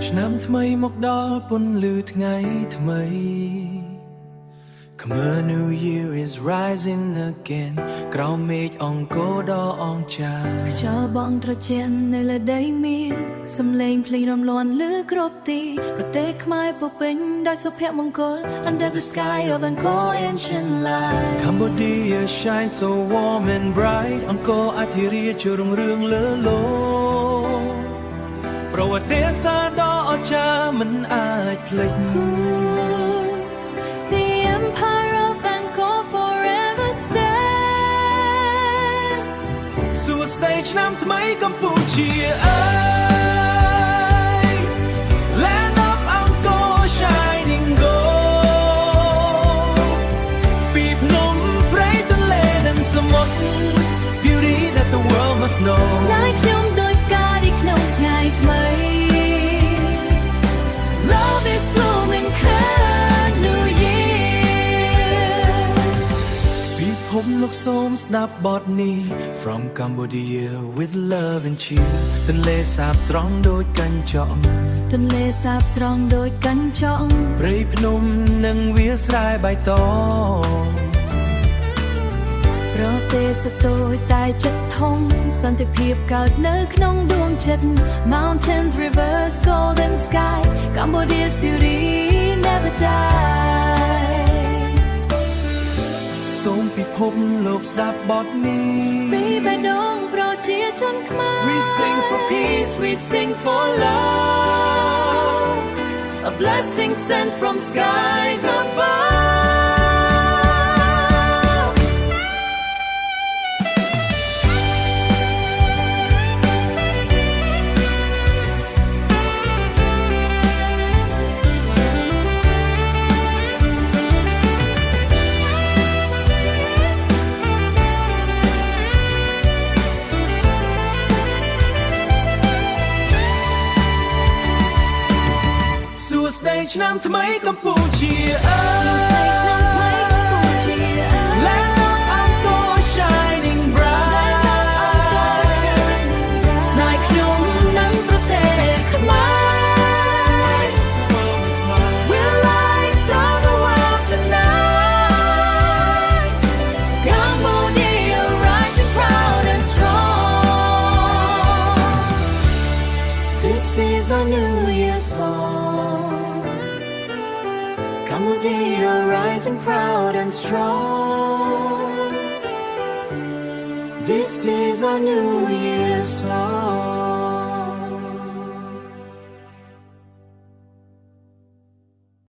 ឆ្នាំថ្មីមកដល់ពន្លឺថ្ងៃថ្មី Come a new year is rising again ក្រោមមេឃអង្គរដ៏អង្ចារ្យ ខ្យល់បក់ត្រជាក់នៅលើដីមានសំឡេងភ្លេងរំលាន់ឮគ្រប់ទីប្រទេសខ្មែរពោពេញដោយសុភមង្គល Under the sky of Angkor ancient light Cambodia shines so warm and bright អង្គរអធិរាជរុងរឿងលើលោកប្រវត្តិសាស្ត្រដ៏អស្ចារ្យមិនអាចភ្លេច The empire of Angkor forever stands សួស្តីឆ្នាំថ្មីកម្ពុជាអើយ Land of Angkor shining gold ពីភ្នំព្រៃទន្លេនិងសមុទ្រ Beauty that the world must know ស្នេហ៍ខ្ញុំដូចផ្កាទីក្នុងថ្ងៃថ្មី Love is blooming New year ពីភពលោកសូមស្ដាប់បទនេះ From Cambodia with love and cheer ទន្លេសាបស្រស់ដូចកញ្ចក់ ទន្លេសាបស្រស់ដូចកញ្ចក់ ព្រៃភ្នំនិងវាលស្រែបៃតង ប្រទេសតូចតែចិត្តធំសន្តិភាពកើតនៅក្នុងដួងចិត្ត Mountains, rivers, golden skies Cambodia's beauty never dies សូមពិភពលោកស្ដាប់បទនេះ ពីបេះដូងប្រជាជនខ្មែរ We sing for peace, we sing for love A blessing sent from skies aboveឆ្នាំថ្មីកម្ពុជាអើយ Land of Angkor shining bright ស្នេហ៍ខ្ញុំនិងប្រទេសខ្មែរ We'll light up the world tonight Cambodia rising proud and strong This is our New Year song Cambodia rising proud and strong This is our New Year song